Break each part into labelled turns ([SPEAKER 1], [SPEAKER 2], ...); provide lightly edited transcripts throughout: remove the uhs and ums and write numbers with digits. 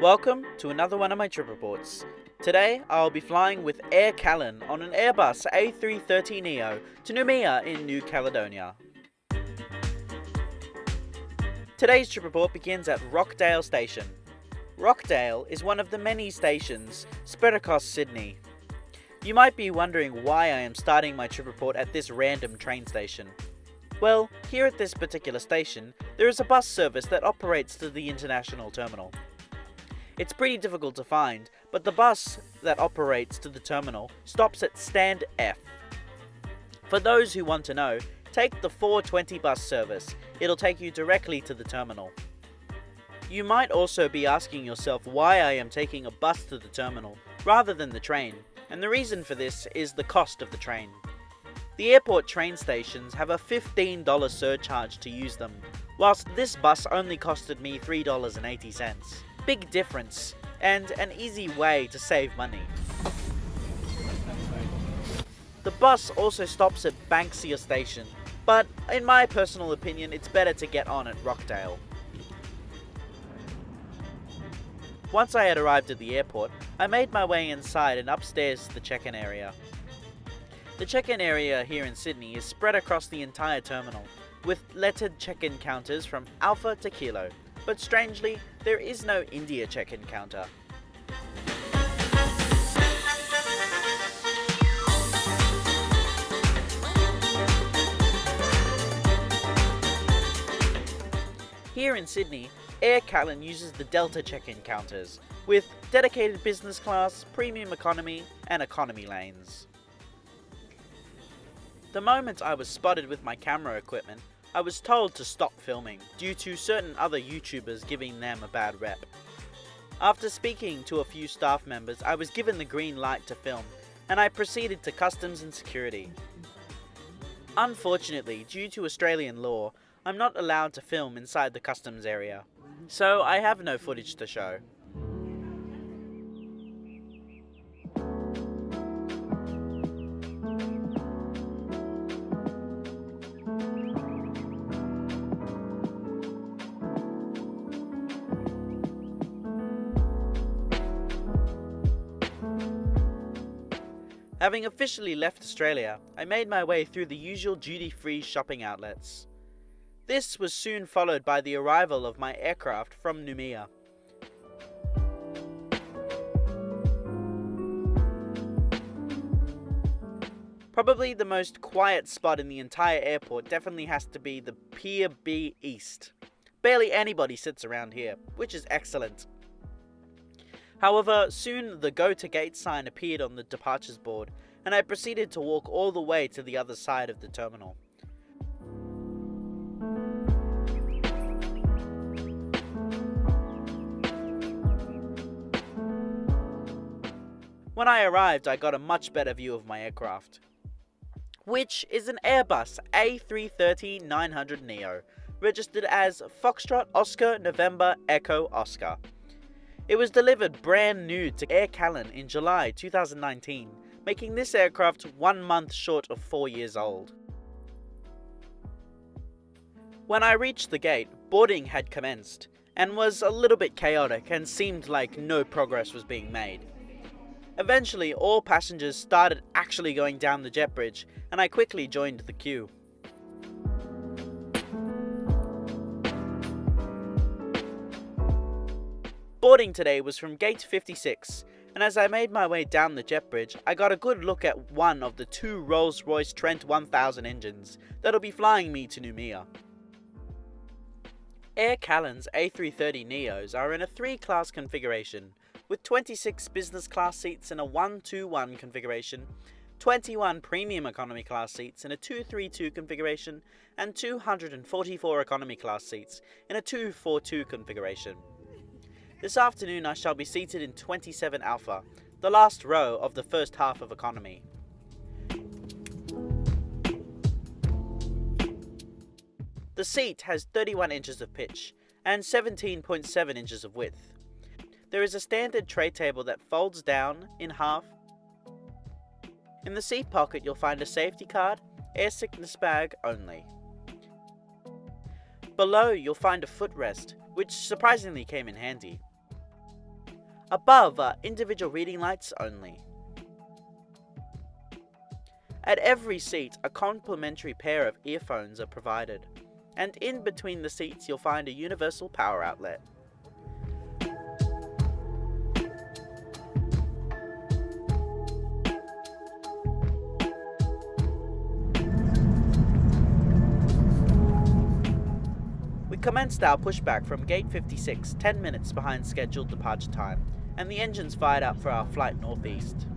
[SPEAKER 1] Welcome to another one of my trip reports. Today I'll be flying with Aircalin on an Airbus A330-900 to Noumea in New Caledonia. Today's trip report begins at Rockdale Station. Rockdale is one of the many stations spread across Sydney. You might be wondering why I am starting my trip report at this random train station. Well, here at this particular station, there is a bus service that operates to the international terminal. It's pretty difficult to find, but the bus that operates to the terminal stops at stand F. For those who want to know, take the 420 bus service. It'll take you directly to the terminal. You might also be asking yourself why I am taking a bus to the terminal rather than the train, and the reason for this is the cost of the train. The airport train stations have a $15 surcharge to use them, whilst this bus only costed me $3.80. Big difference, and an easy way to save money. The bus also stops at Banksia Station, but in my personal opinion it's better to get on at Rockdale. Once I had arrived at the airport, I made my way inside and upstairs to the check-in area. The check-in area here in Sydney is spread across the entire terminal, with lettered check-in counters from Alpha to Kilo, but strangely, there is no India check-in counter. Here in Sydney, Aircalin uses the Delta check-in counters, with dedicated business class, premium economy, and economy lanes. The moment I was spotted with my camera equipment, I was told to stop filming due to certain other YouTubers giving them a bad rep. After speaking to a few staff members, I was given the green light to film, and I proceeded to customs and security. Unfortunately, due to Australian law, I'm not allowed to film inside the customs area, so I have no footage to show. Having officially left Australia, I made my way through the usual duty-free shopping outlets. This was soon followed by the arrival of my aircraft from Noumea. Probably the most quiet spot in the entire airport definitely has to be the Pier B East. Barely anybody sits around here, which is excellent. However, soon the Go to Gate sign appeared on the departures board, and I proceeded to walk all the way to the other side of the terminal. When I arrived, I got a much better view of my aircraft, which is an Airbus A330-900neo, registered as Foxtrot Oscar November Echo Oscar. It was delivered brand new to Aircalin in July 2019, making this aircraft 1 month short of 4 years old. When I reached the gate, boarding had commenced, and was a little bit chaotic and seemed like no progress was being made. Eventually, all passengers started actually going down the jet bridge, and I quickly joined the queue. Boarding today was from gate 56, and as I made my way down the jet bridge, I got a good look at one of the 2 Rolls-Royce Trent 1000 engines that'll be flying me to Noumea. Aircalin's A330neos are in a 3-class configuration, with 26 business class seats in a 1-2-1 configuration, 21 premium economy class seats in a 2-3-2 configuration, and 244 economy class seats in a 2-4-2 configuration. This afternoon I shall be seated in 27 Alpha, the last row of the first half of economy. The seat has 31 inches of pitch and 17.7 inches of width. There is a standard tray table that folds down in half. In the seat pocket you'll find a safety card, air sickness bag only. Below you'll find a footrest, which surprisingly came in handy. Above are individual reading lights only. At every seat, a complimentary pair of earphones are provided, and in between the seats you'll find a universal power outlet. We commenced our pushback from Gate 56 10 minutes behind scheduled departure time, and the engines fired up for our flight northeast.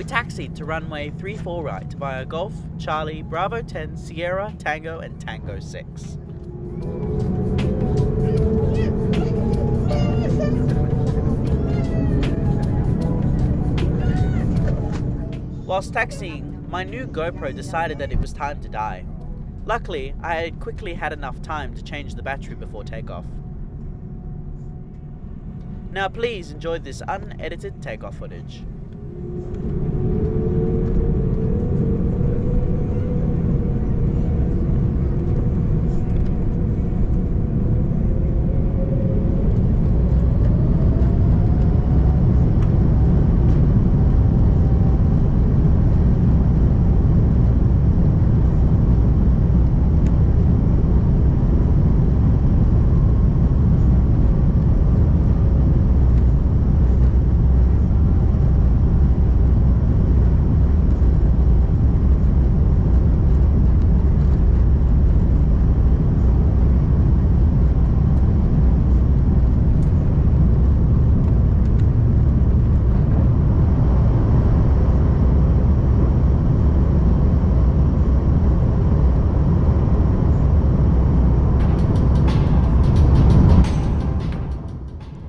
[SPEAKER 1] Taxied to runway 34 right via Golf, Charlie, Bravo 10, Sierra, Tango and Tango 6. Whilst taxiing, my new GoPro decided that it was time to die. Luckily, I had quickly had enough time to change the battery before takeoff. Now please enjoy this unedited takeoff footage.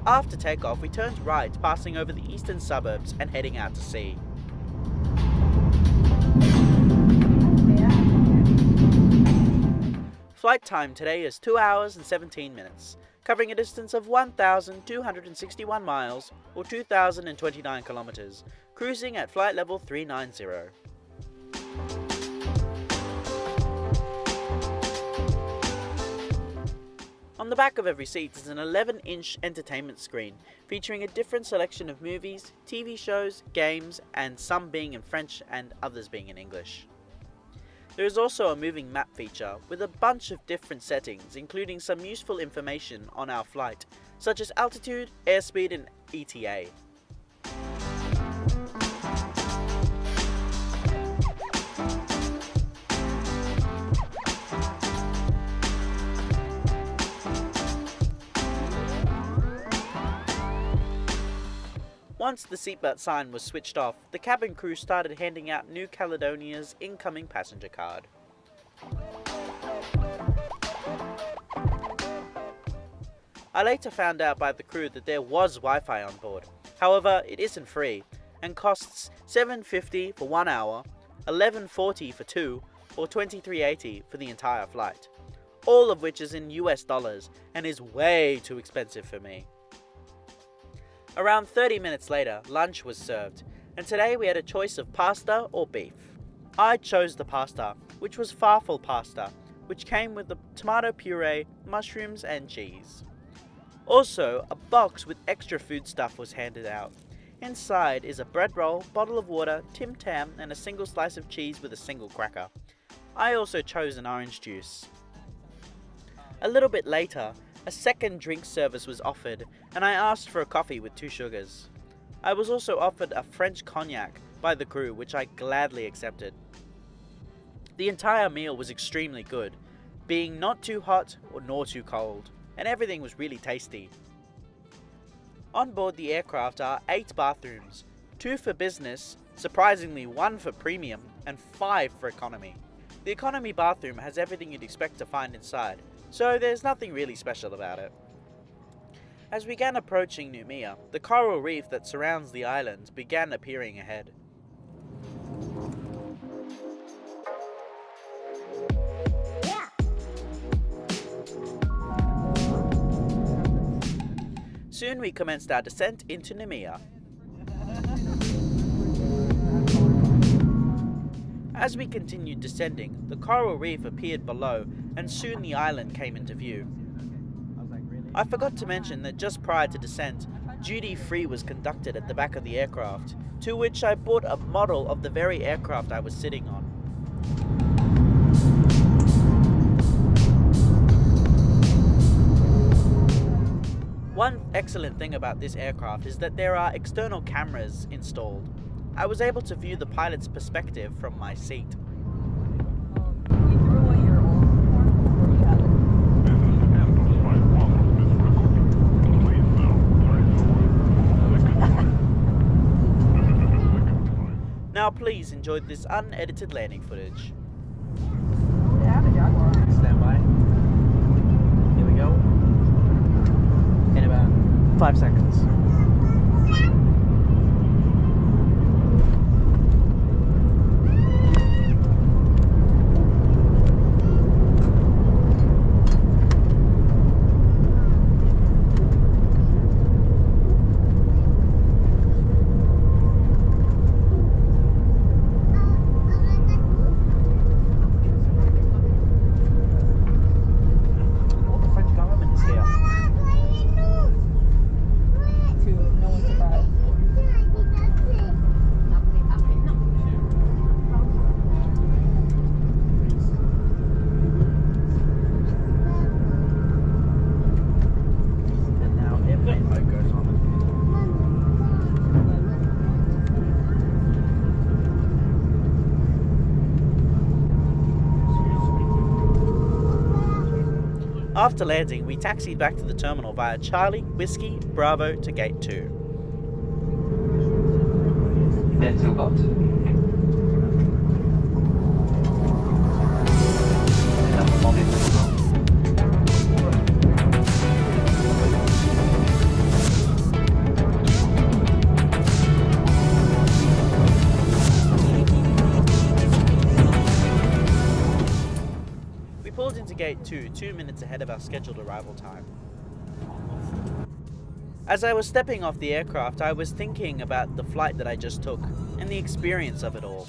[SPEAKER 1] After takeoff, we turned right, passing over the eastern suburbs and heading out to sea. Flight time today is 2 hours and 17 minutes, covering a distance of 1,261 miles or 2,029 kilometers, cruising at flight level 390. On the back of every seat is an 11-inch entertainment screen featuring a different selection of movies, TV shows, games, and some being in French and others being in English. There is also a moving map feature with a bunch of different settings, including some useful information on our flight, such as altitude, airspeed, and ETA. Once the seatbelt sign was switched off, the cabin crew started handing out New Caledonia's incoming passenger card. I later found out by the crew that there was Wi-Fi on board. However, it isn't free and costs $7.50 for 1 hour, $11.40 for 2, or $23.80 for the entire flight. All of which is in US dollars and is way too expensive for me. Around 30 minutes later, lunch was served, and today we had a choice of pasta or beef. I chose the pasta, which was farfalle pasta, which came with the tomato puree, mushrooms and cheese. Also, a box with extra food stuff was handed out. Inside is a bread roll, bottle of water, Tim Tam and a single slice of cheese with a single cracker. I also chose an orange juice. A little bit later, a second drink service was offered, and I asked for a coffee with 2 sugars. I was also offered a French cognac by the crew, which I gladly accepted. The entire meal was extremely good, being not too hot nor too cold, and everything was really tasty. On board the aircraft are 8 bathrooms, 2 for business, surprisingly 1 for premium, and 5 for economy. The economy bathroom has everything you'd expect to find inside, so there's nothing really special about it. As we began approaching Noumea, the coral reef that surrounds the island began appearing ahead. Soon we commenced our descent into Noumea. As we continued descending, the coral reef appeared below, and soon the island came into view. I forgot to mention that just prior to descent, duty free was conducted at the back of the aircraft, to which I bought a model of the very aircraft I was sitting on. One excellent thing about this aircraft is that there are external cameras installed. I was able to view the pilot's perspective from my seat. Now please enjoy this unedited landing footage.
[SPEAKER 2] Stand by. Here we go. In about 5 seconds.
[SPEAKER 1] After landing, we taxied back to the terminal via Charlie, Whiskey, Bravo to Gate 2. We pulled into Gate 2 2 minutes ahead of our scheduled arrival time. As I was stepping off the aircraft, I was thinking about the flight that I just took and the experience of it all.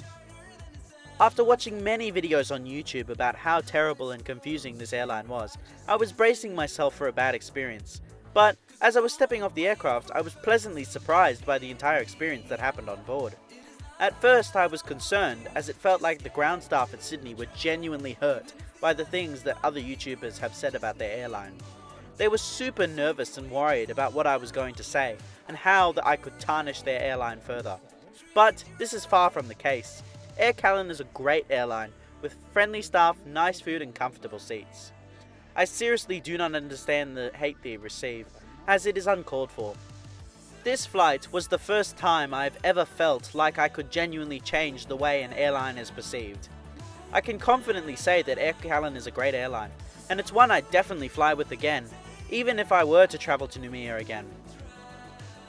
[SPEAKER 1] After watching many videos on YouTube about how terrible and confusing this airline was, I was bracing myself for a bad experience. But as I was stepping off the aircraft, I was pleasantly surprised by the entire experience that happened on board. At first I was concerned, as it felt like the ground staff at Sydney were genuinely hurt by the things that other YouTubers have said about their airline. They were super nervous and worried about what I was going to say and how that I could tarnish their airline further. But this is far from the case. Aircalin is a great airline with friendly staff, nice food and comfortable seats. I seriously do not understand the hate they receive, as it is uncalled for. This flight was the first time I've ever felt like I could genuinely change the way an airline is perceived. I can confidently say that Aircalin is a great airline, and it's one I'd definitely fly with again, even if I were to travel to Noumea again.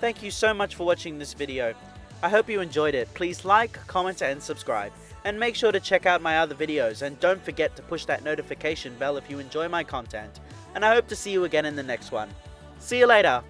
[SPEAKER 1] Thank you so much for watching this video. I hope you enjoyed it. Please like, comment and subscribe, and make sure to check out my other videos, and don't forget to push that notification bell if you enjoy my content, and I hope to see you again in the next one. See you later!